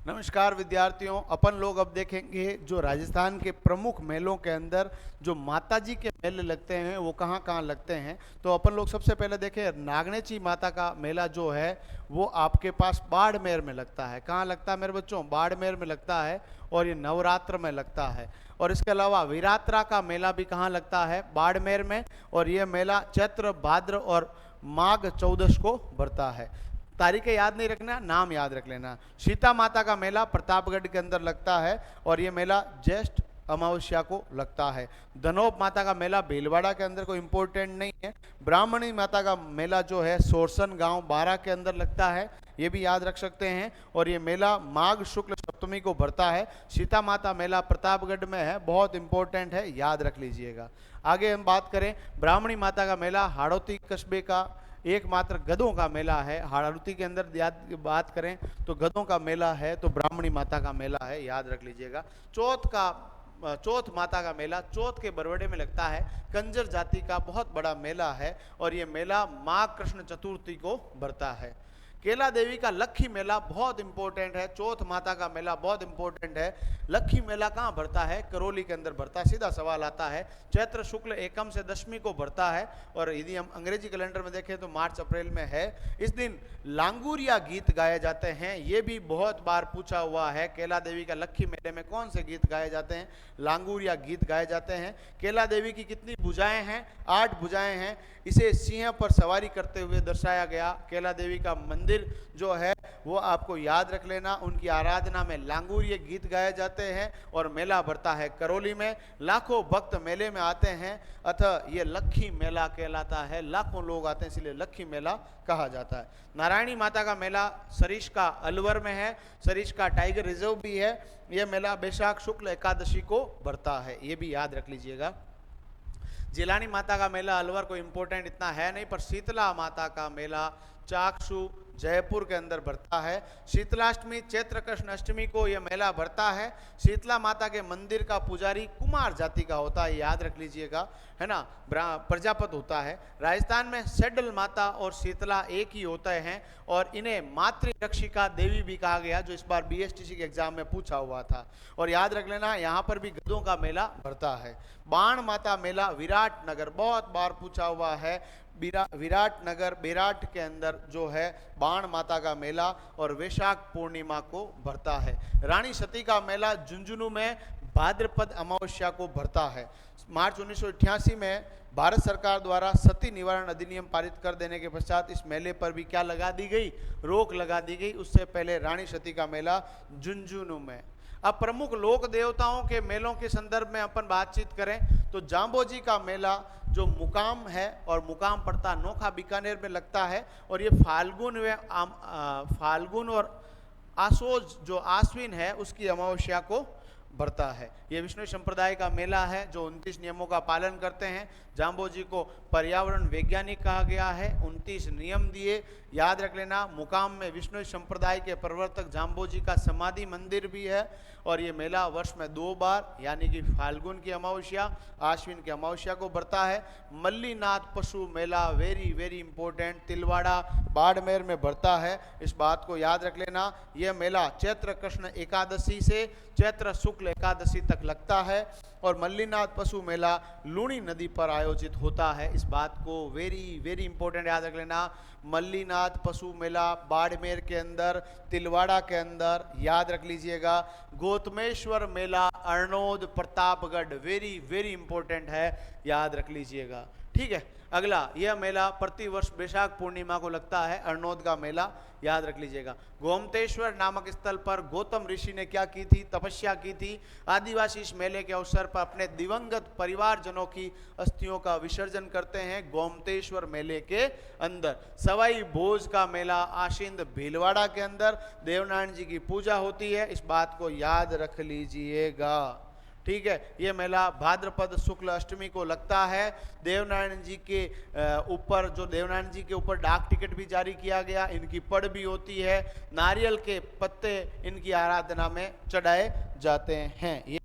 नमस्कार विद्यार्थियों, अपन लोग अब देखेंगे जो राजस्थान के प्रमुख मेलों के अंदर जो माताजी के मेले लगते हैं वो कहाँ कहाँ लगते हैं। तो अपन लोग सबसे पहले देखें नागनेची माता का मेला जो है वो आपके पास बाड़मेर में लगता है। कहाँ लगता है मेरे बच्चों? बाड़मेर में लगता है और ये नवरात्र में लगता है। और इसके अलावा वीरात्रा का मेला भी कहाँ लगता है? बाड़मेर में। और ये मेला चैत्र भाद्र और माघ 14 को बढ़ता है। तारीखें याद नहीं रखना, नाम याद रख लेना। सीता माता का मेला प्रतापगढ़ के अंदर लगता है और ये मेला ज्येष्ठ अमावस्या को लगता है। धनोब माता का मेला भीलवाड़ा के अंदर कोई इंपॉर्टेंट नहीं है। ब्राह्मणी माता का मेला जो है सोरसन गांव 12 के अंदर लगता है, ये भी याद रख सकते हैं। और ये मेला माघ शुक्ल सप्तमी को भरता है। सीता माता मेला प्रतापगढ़ में है, बहुत इंपॉर्टेंट है, याद रख लीजिएगा। आगे हम बात करें ब्राह्मणी माता का मेला हाड़ौती कस्बे का एकमात्र गधों का मेला है। हाड़ौती के अंदर याद बात करें तो गधों का मेला है, तो ब्राह्मणी माता का मेला है, याद रख लीजिएगा। चौथ माता का मेला चौथ के बरवड़े में लगता है। कंजर जाति का बहुत बड़ा मेला है और ये मेला माघ कृष्ण चतुर्थी को भरता है। केला देवी का लक्खी मेला बहुत इंपॉर्टेंट है। चौथ माता का मेला बहुत इंपॉर्टेंट है। लक्खी मेला कहाँ भरता है? करौली के अंदर भरता है। सीधा सवाल आता है। चैत्र शुक्ल एकम से दशमी को भरता है और यदि हम अंग्रेजी कैलेंडर में देखें तो मार्च अप्रैल में है। इस दिन लांगुरिया गीत गाए जाते हैं, ये भी बहुत बार पूछा हुआ है। केला देवी का लक्खी मेले में कौन से गीत गाए जाते हैं? लांगुरिया गीत गाए जाते हैं। केला देवी की कितनी भुजाएं हैं? 8 भुजाएं हैं। इसे सिंह पर सवारी करते हुए दर्शाया गया। केला देवी का मंदिर जो है वो आपको याद रख लेना। उनकी आराधना में लांगुरिया गीत गाए जाते हैं और मेला भरता है करौली में। लाखों भक्त मेले में आते हैं, अतः ये लक्खी मेला कहलाता है। लाखों लोग आते हैं इसलिए लक्खी मेला कहा जाता है। नारायणी माता का मेला सरीश का अलवर में है। सरीश का टाइगर रिजर्व भी है। यह मेला बैसाख शुक्ल एकादशी को भरता है, ये भी याद रख लीजिएगा। जिलानी माता का मेला अलवर को इंपॉर्टेंट इतना है नहीं, पर शीतला माता का मेला चाकसू जयपुर के अंदर भरता है। शीतलाष्टमी चैत्र कृष्ण अष्टमी को यह मेला भरता है। शीतला माता के मंदिर का पुजारी कुमार जाति का होता है, याद रख लीजिएगा, है ना, प्रजापत होता है। राजस्थान में सेडल माता और शीतला एक ही होते हैं और इन्हें मातृरक्षिका देवी भी कहा गया, जो इस बार बीएसटीसी के एग्जाम में पूछा हुआ था। और याद रख लेना यहाँ पर भी गधों का मेला भरता है। बाण माता मेला विराट नगर, बहुत बार पूछा हुआ है। विराट नगर बेराट के अंदर जो है बाण माता का मेला और वैशाख पूर्णिमा को भरता है। रानी सती का मेला झुंझुनू में भाद्रपद अमावस्या को भरता है। मार्च 1988 में भारत सरकार द्वारा सती निवारण अधिनियम पारित कर देने के पश्चात इस मेले पर भी क्या लगा दी गई? रोक लगा दी गई। उससे पहले रानी सती का मेला झुंझुनू में। अब प्रमुख लोक देवताओं के मेलों के संदर्भ में अपन बातचीत करें तो जाम्बोजी का मेला जो मुकाम है और मुकाम पड़ता नोखा बीकानेर में लगता है और ये फाल्गुन और आसोज जो आश्विन है उसकी अमावस्या को भरता है। ये विष्णु संप्रदाय का मेला है जो 29 नियमों का पालन करते हैं। जाम्बोजी को पर्यावरण वैज्ञानिक कहा गया है, 29 नियम दिए, याद रख लेना। मुकाम में विष्णु संप्रदाय के प्रवर्तक जाम्बोजी का समाधि मंदिर भी है और ये मेला वर्ष में 2 बार यानी कि फाल्गुन की अमावस्या आश्विन की अमावस्या को भरता है। मल्लीनाथ पशु मेला very very important, Tilwara Barmer में भरता है, इस बात को याद रख लेना। यह मेला चैत्र कृष्ण एकादशी से चैत्र शुक्ल एकादशी तक लगता है और मल्लीनाथ पशु मेला लूणी नदी पर आयोजित होता है, इस बात को वेरी वेरी इंपॉर्टेंट याद रख लेना। मल्लीनाथ पशु मेला बाड़मेर के अंदर, तिलवाड़ा के अंदर, याद रख लीजिएगा। गौतमेश्वर मेला अर्नोद प्रतापगढ़, वेरी वेरी इंपॉर्टेंट है, याद रख लीजिएगा। ठीक है, अगला यह मेला प्रतिवर्ष बैसाख पूर्णिमा को लगता है, अर्नोद का मेला, याद रख लीजिएगा। गोमतेश्वर नामक स्थल पर गौतम ऋषि ने क्या की थी? तपस्या की थी। आदिवासी इस मेले के अवसर पर अपने दिवंगत परिवारजनों की अस्थियों का विसर्जन करते हैं गोमतेश्वर मेले के अंदर। सवाई भोज का मेला आशिंद भीलवाड़ा के अंदर, देवनारायण जी की पूजा होती है, इस बात को याद रख लीजिएगा। ठीक है, ये मेला भाद्रपद शुक्ल अष्टमी को लगता है। देवनारायण जी के ऊपर जो देवनारायण जी के ऊपर डाक टिकट भी जारी किया गया, इनकी पड़ भी होती है। नारियल के पत्ते इनकी आराधना में चढ़ाए जाते हैं। ये